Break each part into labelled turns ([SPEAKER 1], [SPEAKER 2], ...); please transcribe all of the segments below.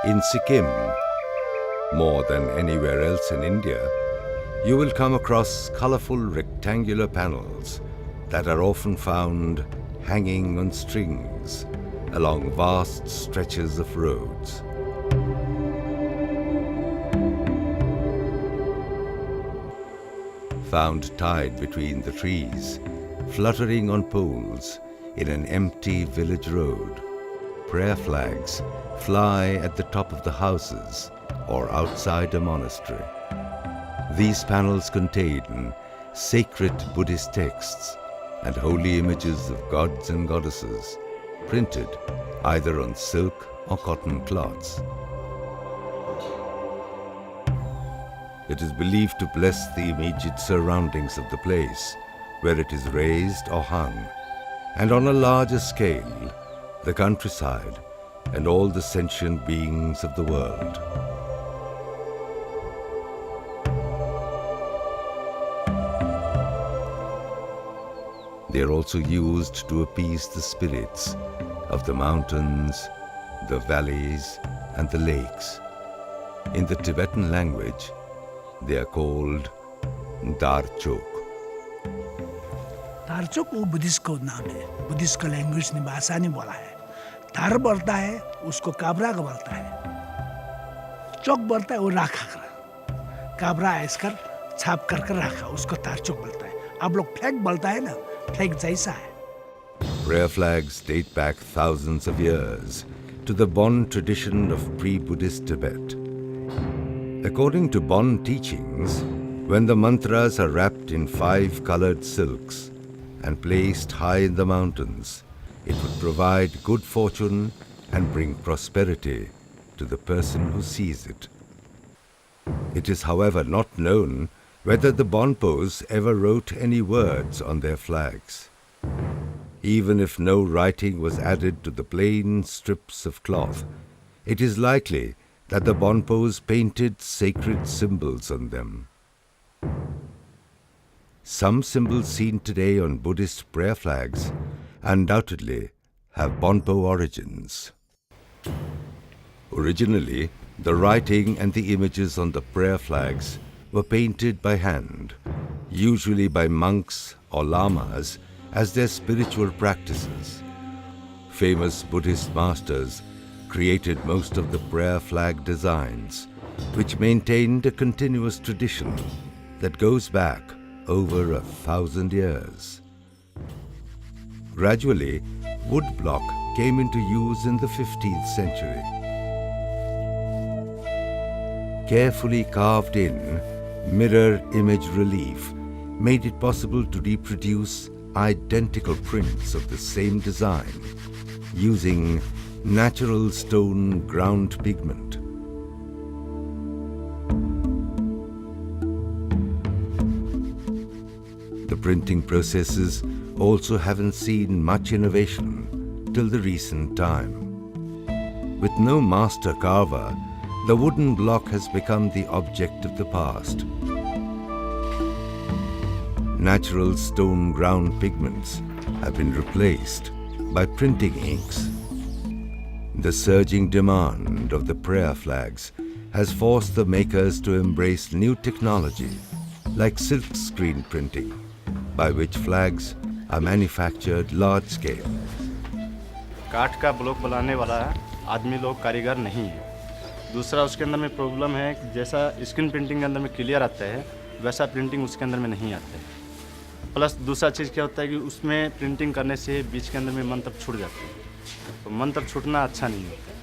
[SPEAKER 1] In Sikkim, more than anywhere else in India, you will come across colorful rectangular panels that are often found hanging on strings along vast stretches of roads. Found tied between the trees, fluttering on poles in an empty village road, prayer flags fly at the top of the houses or outside a monastery. These panels contain sacred Buddhist texts and holy images of gods and goddesses, printed either on silk or cotton cloths. It is believed to bless the immediate surroundings of the place where it is raised or hung, and on a larger scale, the countryside and all the sentient beings of the world. They are also used to appease the spirits of the mountains, the valleys, and the lakes. In the Tibetan language, they are called Darchok.
[SPEAKER 2] दारचोक वो Buddhist को नाम है, Buddhist का language ने भाषा नहीं बोला है। दार बोलता है उसको काबरा का बोलता है, चौक बोलता है वो राखा कर, काबरा ऐसकर छाप कर रखा, उसको दारचोक बोलता है। आप लोग फ्लैग बोलता है ना, फ्लैग जैसा है।
[SPEAKER 1] Prayer flags date back thousands of years to the Bon tradition of pre-Buddhist Tibet. According to Bon teachings, when the mantras are wrapped in 5 colored silks and placed high in the mountains, it would provide good fortune and bring prosperity to the person who sees it. It is, however, not known whether the Bonpos ever wrote any words on their flags. Even if no writing was added to the plain strips of cloth, it is likely that the Bonpos painted sacred symbols on them. Some symbols seen today on Buddhist prayer flags undoubtedly have Bonpo origins. Originally, the writing and the images on the prayer flags were painted by hand, usually by monks or lamas as their spiritual practices. Famous Buddhist masters created most of the prayer flag designs, which maintained a continuous tradition that goes back over 1,000 years. Gradually, wood block came into use in the 15th century. Carefully carved in, mirror image relief made it possible to reproduce identical prints of the same design using natural stone ground pigment. The printing processes also haven't seen much innovation till the recent time. With no master carver, the wooden block has become the object of the past. Natural stone ground pigments have been replaced by printing inks. The surging demand of the prayer flags has forced the makers to embrace new technology like silk screen printing, by which flags are manufactured large scale.
[SPEAKER 3] काठ का block बनाने वाला आदमी लोग कारीगर नहीं है। दूसरा उसके अंदर में प्रॉब्लम है कि जैसा स्क्रीन प्रिंटिंग के अंदर में क्लियर आता है वैसा प्रिंटिंग उसके अंदर में नहीं आता है। प्लस दूसरा चीज़ क्या होता है कि उसमें प्रिंटिंग करने से बीच के अंदर में मंत्र छूट जाते हैं, तो मंत्र छूटना अच्छा नहीं होता है,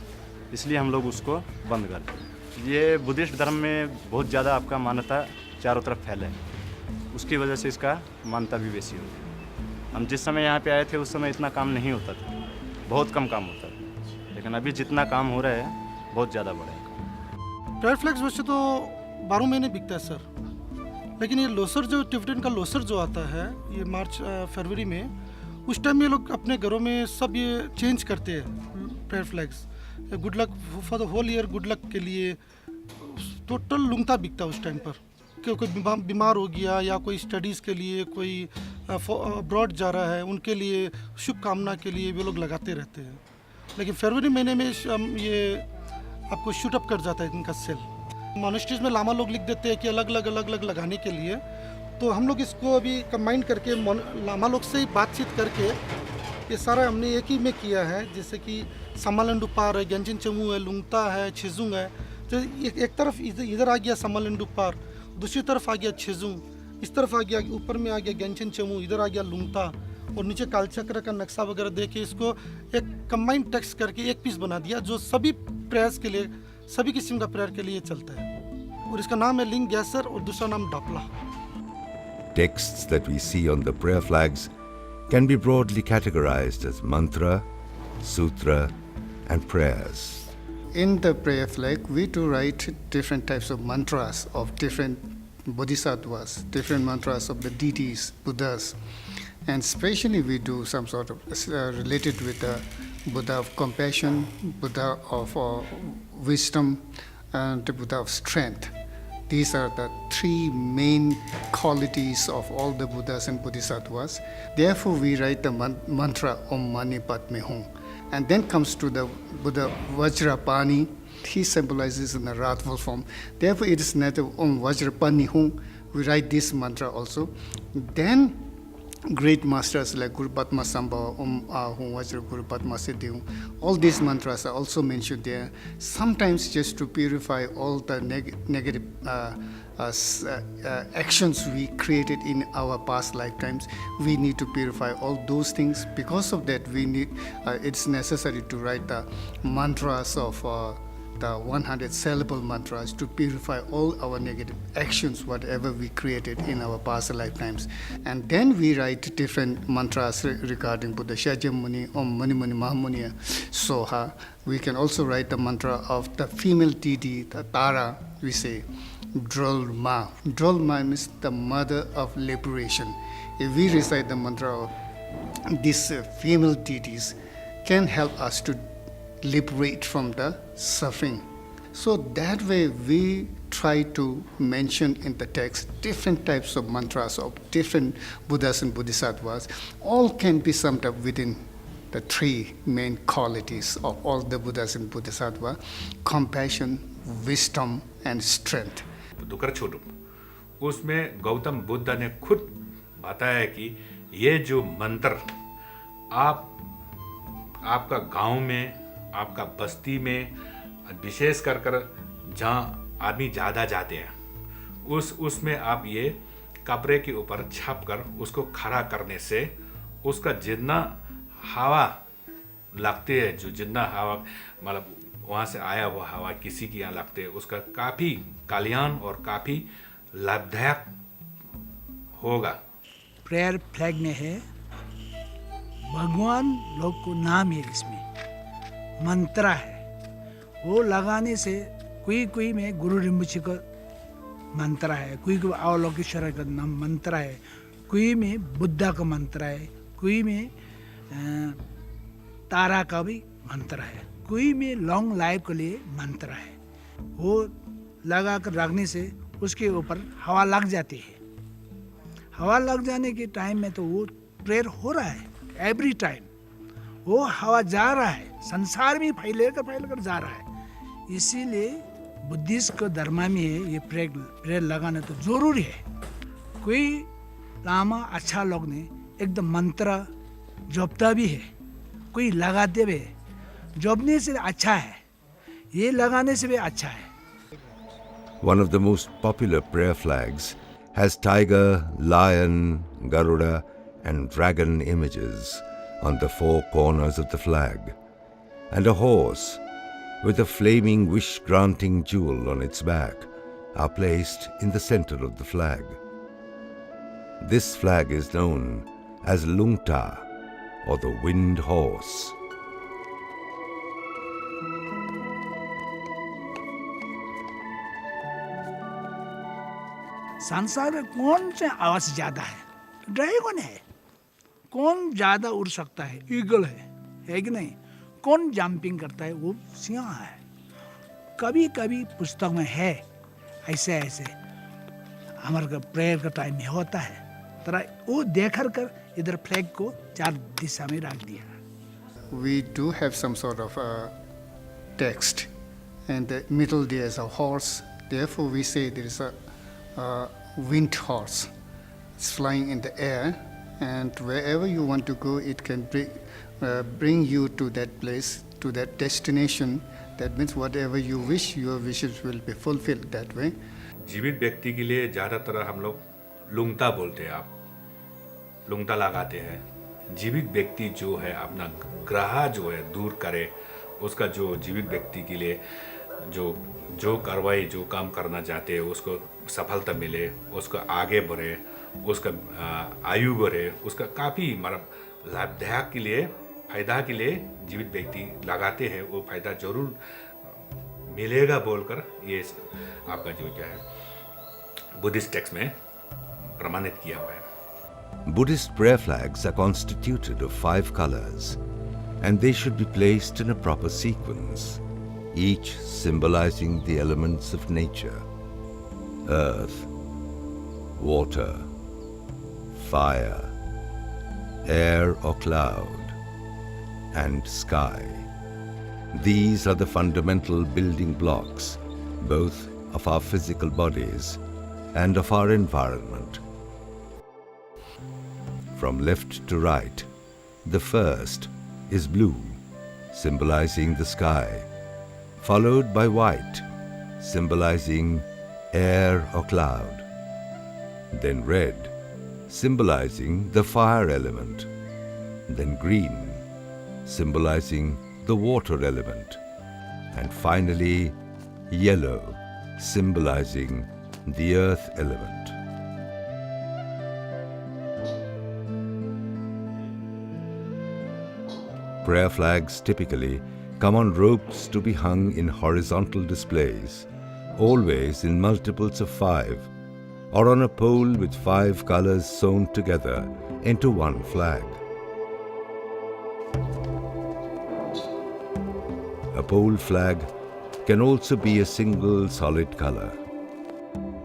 [SPEAKER 3] इसलिए हम लोग उसको बंद कर दें। ये बुद्धिस्ट धर्म में बहुत ज़्यादा आपका मान्यता चारों तरफ फैला है, उसकी वजह से इसका मान्यता भी वैसी होती है। हम जिस समय यहाँ पे आए थे उस समय इतना काम नहीं होता था, बहुत कम काम होता था, लेकिन अभी जितना काम हो रहा है बहुत ज़्यादा बढ़ा है।
[SPEAKER 4] प्रेयर फ्लैग्स वैसे तो 12 महीने बिकता है सर, लेकिन ये लोसर जो टिबेटन का लोसर जो आता है ये मार्च फरवरी में, उस टाइम ये लोग अपने घरों में सब ये चेंज करते हैं prayer flags. Good luck for the whole year, good luck के लिए टोटल लुंगता बिकता है उस टाइम पर। कि कोई बीमार हो गया या कोई स्टडीज़ के लिए, कोई अब्रॉड जा रहा है, उनके लिए शुभ कामना के लिए वे लोग लगाते रहते हैं। लेकिन फरवरी महीने में ये आपको शूट अप कर जाता है इनका सेल। मॉनेस्ट्रीज में लामा लोग लिख देते हैं कि अलग अलग लगाने के लिए, तो हम लोग इसको अभी कंबाइन करके लामा लोग से ही बातचीत करके ये सारा हमने एक ही में किया है। जैसे कि समालंडू पार है, गेंजिन चमू है, लुंगता है, छिजुंग है। तो एक तरफ इधर आ गया समालंडू पार, दूसरी तरफ आ गया छिजुंग, इस तरफ आ गया, ऊपर में आ गया गेंजिन चमू, इधर आ गया लुंगता, और नीचे कालचक्र का नक्शा वगैरह दे के इसको एक कंबाइंड टेक्स्ट करके एक पीस बना दिया, जो सभी प्रेयर्स के लिए, सभी किस्म का प्रेयर के लिए चलता है। और इसका नाम है लिंग गैसर और दूसरा नाम डापला।
[SPEAKER 1] Texts that we see on the prayer flags can be broadly categorized as mantra, sutra, and prayers.
[SPEAKER 5] In the prayer flag, we do write different types of mantras of different bodhisattvas, different mantras of the deities, Buddhas. And especially we do some sort of related with the Buddha of compassion, Buddha of wisdom, and the Buddha of strength. These are the three main qualities of all the Buddhas and Bodhisattvas. Therefore, we write the mantra Om Mani Padme Hum. And then comes to the Buddha Vajrapani. He symbolizes in the wrathful form. Therefore, it is not Om Vajrapani Hum. We write this mantra also. Then, great masters like Guru Padma Sambhava, Om Ahum Vajra Guru Padma Siddhi, all these mantras are also mentioned there. Sometimes just to purify all the negative actions we created in our past lifetimes, we need to purify all those things. Because of that, we need it's necessary to write the mantras of the 100 syllable mantras to purify all our negative actions, whatever we created in our past lifetimes. And then we write different mantras regarding Buddha Shakyamuni, Om Mani Mani Mahamuni, Soha. We can also write the mantra of the female deity, the Tara, we say, Drolma. Drolma means the mother of liberation. If we recite the mantra of these female deities, can help us to liberate from the suffering. So that way we try to mention in the text different types of mantras of different Buddhas and Bodhisattvas. All can be summed up within the three main qualities of all the Buddhas and Bodhisattvas: compassion, wisdom, and strength.
[SPEAKER 6] दुकरछोटुम उसमें गौतम बुद्ध ने खुद बताया कि ये जो मंत्र आपका गांव में, आपका बस्ती में, विशेष कर जहाँ आदमी ज़्यादा जाते हैं उसमें आप ये कपड़े के ऊपर छाप कर उसको खड़ा करने से उसका जितना हवा लगते है, जो जितना हवा मतलब वहाँ से आया हुआ हवा किसी की यहाँ लगते है, उसका काफ़ी कल्याण और काफ़ी लाभदायक होगा।
[SPEAKER 2] प्रेयर फ्लैग में है भगवान लोग को नाम है, इसमें मंत्र है, वो लगाने से कोई में गुरु रिम्बुची का मंत्र है, कोई अवलोकेश्वर का नाम मंत्र है, कोई में बुद्धा का मंत्र है, कोई में तारा का भी मंत्र है, कोई में लॉन्ग लाइफ के लिए मंत्र है। वो लगा कर रखने से उसके ऊपर हवा लग जाती है। हवा लग जाने के टाइम में तो वो प्रेयर हो रहा है, एवरी टाइम वो हवा जा रहा है, संसार में फैल कर जा रहा है। इसीलिए बुद्धिस्ट को धर्म में है ये प्रेयर लगाना तो जरूरी है। कोई लामा अच्छा लोग ने एकदम मंत्र जपता भी है, कोई लगाते भी है। जपने से अच्छा है, ये लगाने से भी अच्छा है।
[SPEAKER 1] One of the most popular prayer flags has tiger, lion, garuda, and dragon images on the four corners of the flag, and a horse with a flaming wish-granting jewel on its back are placed in the center of the flag. This flag is known as Lungta, or the wind horse.
[SPEAKER 2] संसार में कौन से आवाज ज्यादा है? Dragon है। कौन ज्यादा उड़ सकता है? ईगल है कि नहीं? कौन जंपिंग करता है? वो सिंह है। कभी कभी पुस्तक में है ऐसे हमारे प्रेयर का टाइम में होता है, तरह वो देखकर कर इधर फ्लैग को चार दिशा में रख दिया।
[SPEAKER 5] We do have some sort of a text and the middle there is a horse. Therefore, we say there is a wind horse. It's flying in the air, and wherever you want to go, it can bring you to that place, to that destination. That means whatever you wish, your wishes will be fulfilled that way.
[SPEAKER 6] जीवित व्यक्ति के लिए ज़्यादातर हम लोग लुंगता बोलते हैं, आप लुंगता लगाते हैं। जीवित व्यक्ति जो है अपना ग्रह जो है दूर करे, उसका जो जीवित व्यक्ति के लिए जो कार्रवाई जो काम करना चाहते हैं उसको सफलता मिले, उसको आगे बढ़े, उसका आयु बढ़े, उसका काफ़ी मतलब लाभदायक के लिए फायदा के लिए जीवित व्यक्ति लगाते हैं, वो फायदा जरूर मिलेगा बोलकर ये आपका जो क्या है बुद्धिस्ट टेक्स्ट में प्रमाणित किया हुआ है।
[SPEAKER 1] Buddhist prayer flags are constituted of 5 colors, and they should be placed in a proper sequence, each symbolizing the elements of nature: earth, water, fire, air or cloud, and sky. These are the fundamental building blocks, both of our physical bodies and of our environment. From left to right, the first is blue, symbolizing the sky, followed by white, symbolizing air or cloud, then red, symbolizing the fire element, then green, symbolizing the water element, and finally yellow, symbolizing the earth element. Prayer flags typically come on ropes to be hung in horizontal displays, always in multiples of 5, or on a pole with 5 colors sewn together into one flag. A pole flag can also be a single solid color.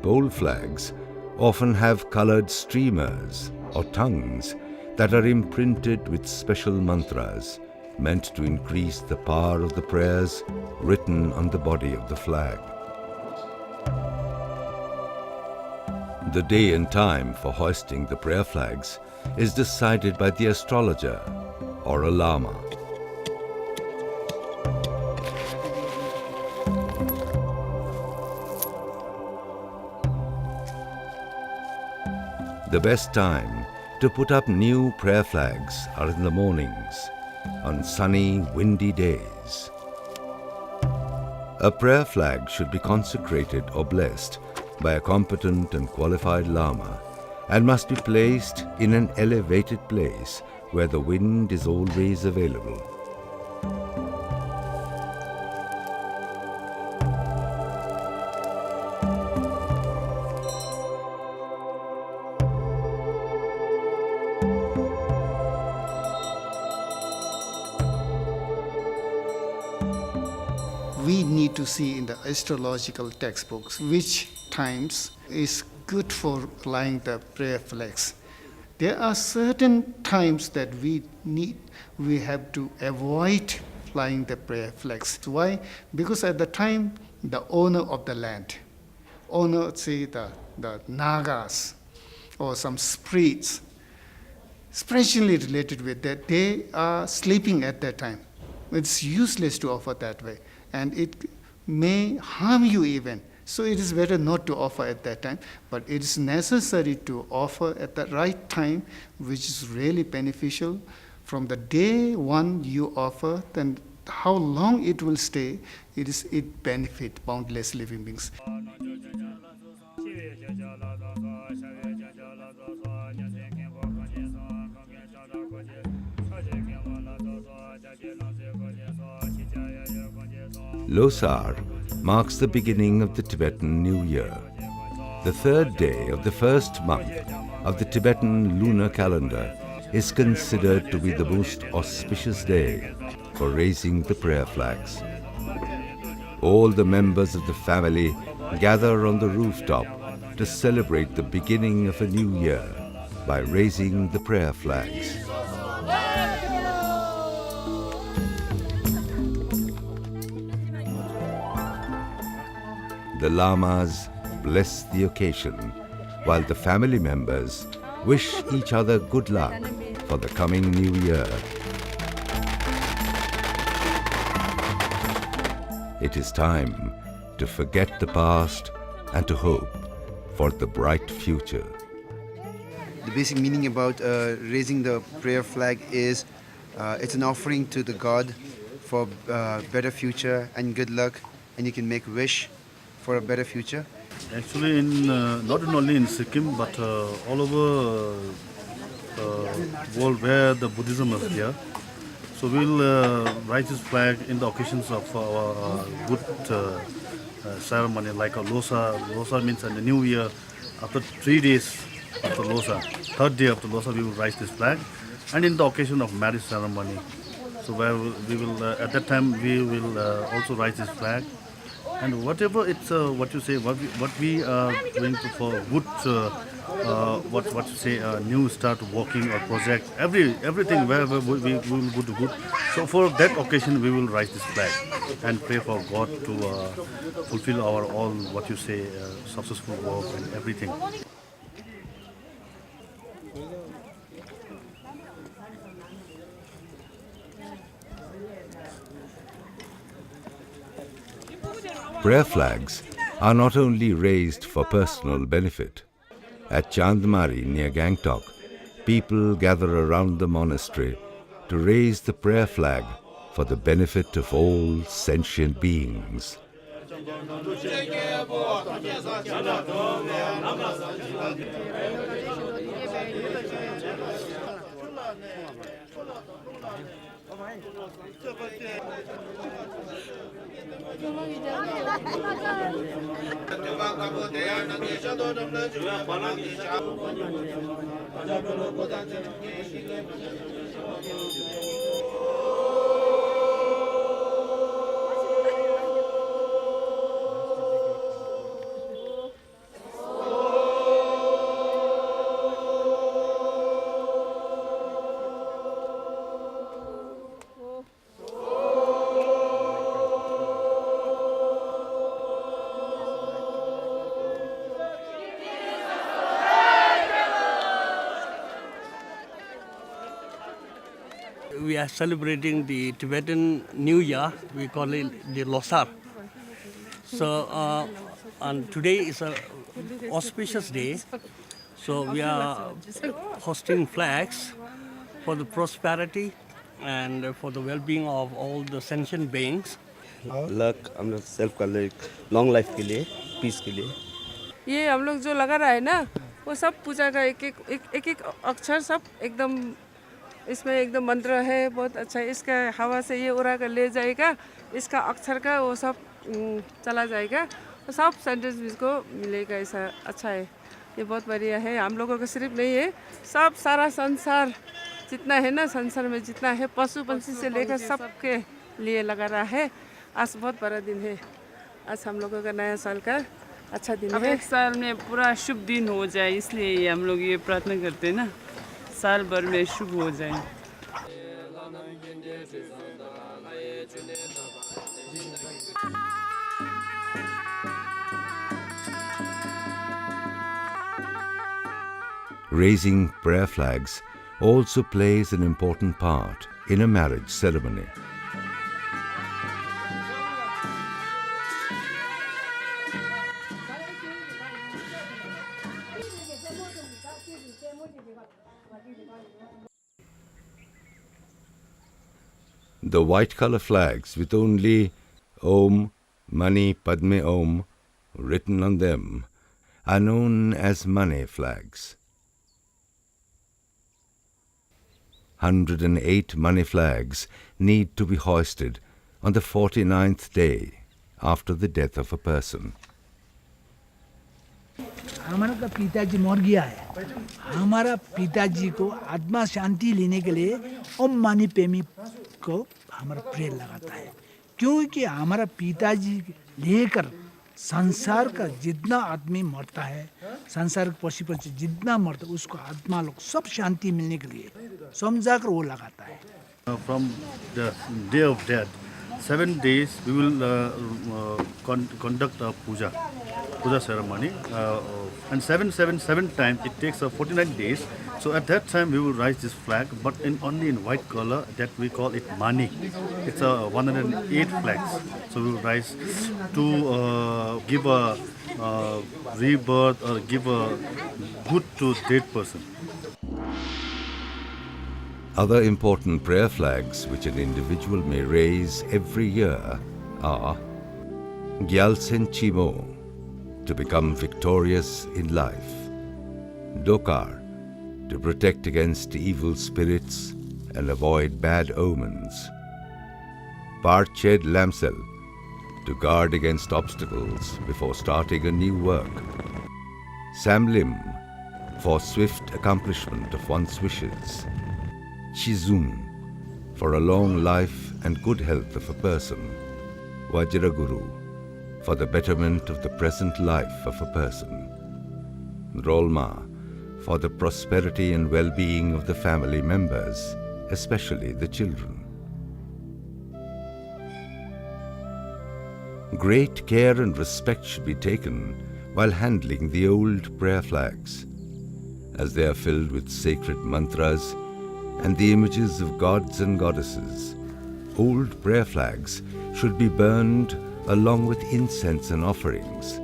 [SPEAKER 1] Pole flags often have colored streamers or tongues that are imprinted with special mantras meant to increase the power of the prayers written on the body of the flag. The day and time for hoisting the prayer flags is decided by the astrologer or a lama. The best time to put up new prayer flags are in the mornings, on sunny, windy days. A prayer flag should be consecrated or blessed by a competent and qualified lama and must be placed in an elevated place where the wind is always available.
[SPEAKER 5] We need to see in the astrological textbooks which times is good for flying the prayer flags. There are certain times that we have to avoid flying the prayer flags. Why? Because at the time, the owner of the land, say the Nagas or some spirits, especially related with that, they are sleeping at that time. It's useless to offer that way, and it may harm you even. So it is better not to offer at that time, but it is necessary to offer at the right time, which is really beneficial. From the day one you offer, then how long it will stay, it benefit boundless living beings.
[SPEAKER 1] Losar marks the beginning of the Tibetan New Year. The 3rd day of the 1st month of the Tibetan lunar calendar is considered to be the most auspicious day for raising the prayer flags. All the members of the family gather on the rooftop to celebrate the beginning of a new year by raising the prayer flags. The lamas bless the occasion, while the family members wish each other good luck for the coming new year. It is time to forget the past and to hope for the bright future.
[SPEAKER 7] The basic meaning about raising the prayer flag is it's an offering to the God for better future and good luck, and you can make wish for a better future.
[SPEAKER 8] Actually, in not only in Sikkim but all over world where the Buddhism is there, so we'll raise this flag in the occasions of our good ceremony, like a Losa. Losa means in the New Year. After 3 days after Losa, third day after Losa, we will raise this flag, and in the occasion of marriage ceremony. So where we will at that time we will also raise this flag, and whatever it's what you say, what we are doing for good, what you say, new start working or project, everything wherever we will go to good. So for that occasion we will raise this flag and pray for God to fulfill our all what you say successful work and everything.
[SPEAKER 1] Prayer flags are not only raised for personal benefit. At Chandmari near Gangtok, people gather around the monastery to raise the prayer flag for the benefit of all sentient beings.
[SPEAKER 9] We are celebrating the Tibetan New Year. We call it the Losar. So, and today is a auspicious day. So we are hosting flags for the prosperity and for the well-being of all the sentient beings.
[SPEAKER 10] Luck हम लोग self का long life के लिए, piece के लिए.
[SPEAKER 11] ये हम लोग जो लगा रहा है ना, वो सब पूजा का एक अक्षर सब एकदम इसमें एकदम मंत्र है, बहुत अच्छा है. इसका हवा से ये उड़ा कर ले जाएगा, इसका अक्षर का वो सब चला जाएगा, तो सब सेंटेंस इसको मिलेगा. ऐसा अच्छा है, ये बहुत बढ़िया है. हम लोगों का सिर्फ नहीं है, सब सारा संसार जितना है ना, संसार में जितना है पशु पंछी से लेकर सबके लिए लगा रहा है. आज बहुत बड़ा दिन है, आज हम लोगों का नया साल का अच्छा दिन है.
[SPEAKER 12] एक साल में पूरा शुभ दिन हो जाए, इसलिए हम लोग ये प्रार्थना करते हैं ना, साल भर में शुभ हो जाए.
[SPEAKER 1] Raising prayer flags also plays an important part in a marriage ceremony. The white color flags with only Om Mani Padme Om written on them are known as money flags. 108 money flags need to be hoisted on the 49th day after the death of a person.
[SPEAKER 2] हमारा पिताजी मर गया है, हमारा पिताजी को आत्मा शांति लेने के लिए ओम मानी पेमी को हमारा प्रेयर लगाता है, क्योंकि हमारा पिताजी लेकर संसार का जितना आदमी मरता है, संसार के पशु पंछी जितना मरता है, उसको आत्मा लोग सब शांति मिलने के लिए समझा कर वो लगाता है.
[SPEAKER 8] From the day of death, 7 days we will conduct a puja ceremony, and 7 times it takes 49 days. So at that time we will raise this flag, but only in white color, that we call it mani. It's 108 flags. So we will rise to give a rebirth or give a good to dead person.
[SPEAKER 1] Other important prayer flags which an individual may raise every year are Gyaltsen Chimo, to become victorious in life; Dokar, to protect against evil spirits and avoid bad omens; Parched Lamsel, to guard against obstacles before starting a new work; Samlim, for swift accomplishment of one's wishes; Chizum, for a long life and good health of a person; Vajraguru, for the betterment of the present life of a person; Rolma, for the prosperity and well-being of the family members, especially the children. Great care and respect should be taken while handling the old prayer flags, as they are filled with sacred mantras and the images of gods and goddesses. Old prayer flags should be burned along with incense and offerings,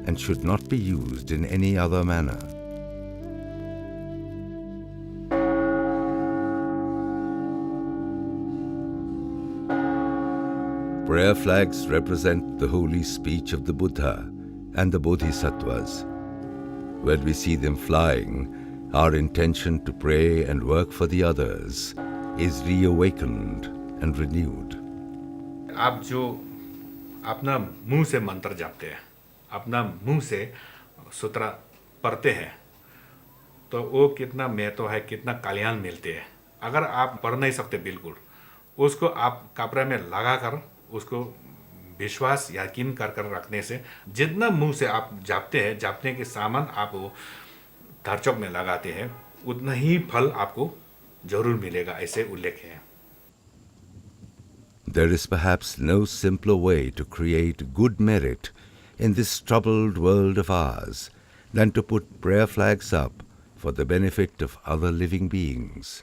[SPEAKER 1] and should not be used in any other manner. Prayer flags represent the holy speech of the Buddha and the Bodhisattvas. When we see them flying, our intention to pray and work for the others is reawakened and renewed.
[SPEAKER 6] आप जो अपना मुंह से मंत्र जपते हैं, अपना मुंह से सूत्र पढ़ते हैं, तो वो कितना महत्व है, कितना कल्याण मिलते हैं। अगर आप पढ़ नहीं सकते बिल्कुल, उसको आप कपड़े में लगाकर उसको विश्वास यकीन कर रखने से, जितना मुंह से आप जपते हैं, जपने के सामान आप वो धरचौक में लगाते हैं, उतना ही फल आपको जरूर मिलेगा, ऐसे उल्लेख है।
[SPEAKER 1] There is perhaps no simpler way to create good merit in this troubled world of ours than to put prayer flags up for the benefit of other living beings.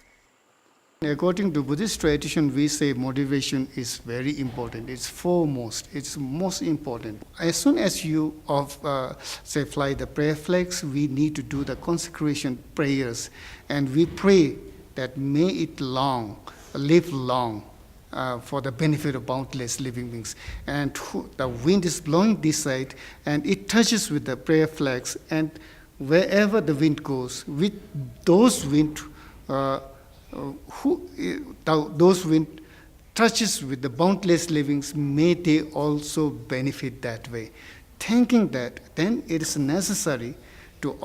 [SPEAKER 5] According to Buddhist tradition, we say motivation is very important. It's foremost. It's most important. As soon as you say fly the prayer flags, we need to do the consecration prayers, and we pray that may it live long, for the benefit of boundless living beings. And the wind is blowing this side, and it touches with the prayer flags, and wherever the wind goes, with those wind, those wind touches with the boundless livings, may they also benefit that way. Thinking that, then it is necessary to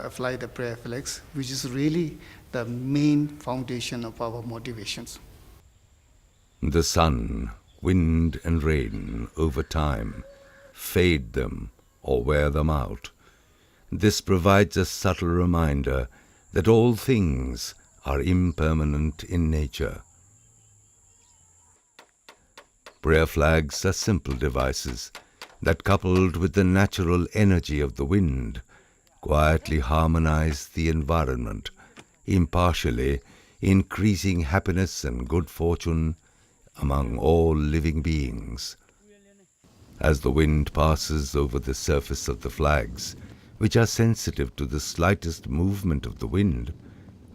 [SPEAKER 5] fly the prayer flags, which is really the main foundation of our motivations.
[SPEAKER 1] The sun, wind and rain over time fade them or wear them out. This provides a subtle reminder that all things are impermanent in nature. Prayer flags are simple devices that, coupled with the natural energy of the wind, quietly harmonize the environment, impartially increasing happiness and good fortune among all living beings. As the wind passes over the surface of the flags, which are sensitive to the slightest movement of the wind,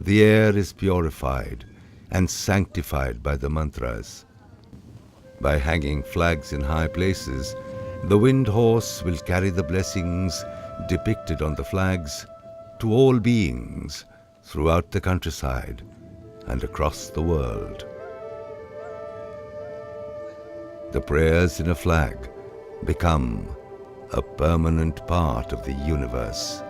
[SPEAKER 1] the air is purified and sanctified by the mantras. By hanging flags in high places, the wind horse will carry the blessings depicted on the flags to all beings throughout the countryside and across the world. The prayers in a flag become a permanent part of the universe.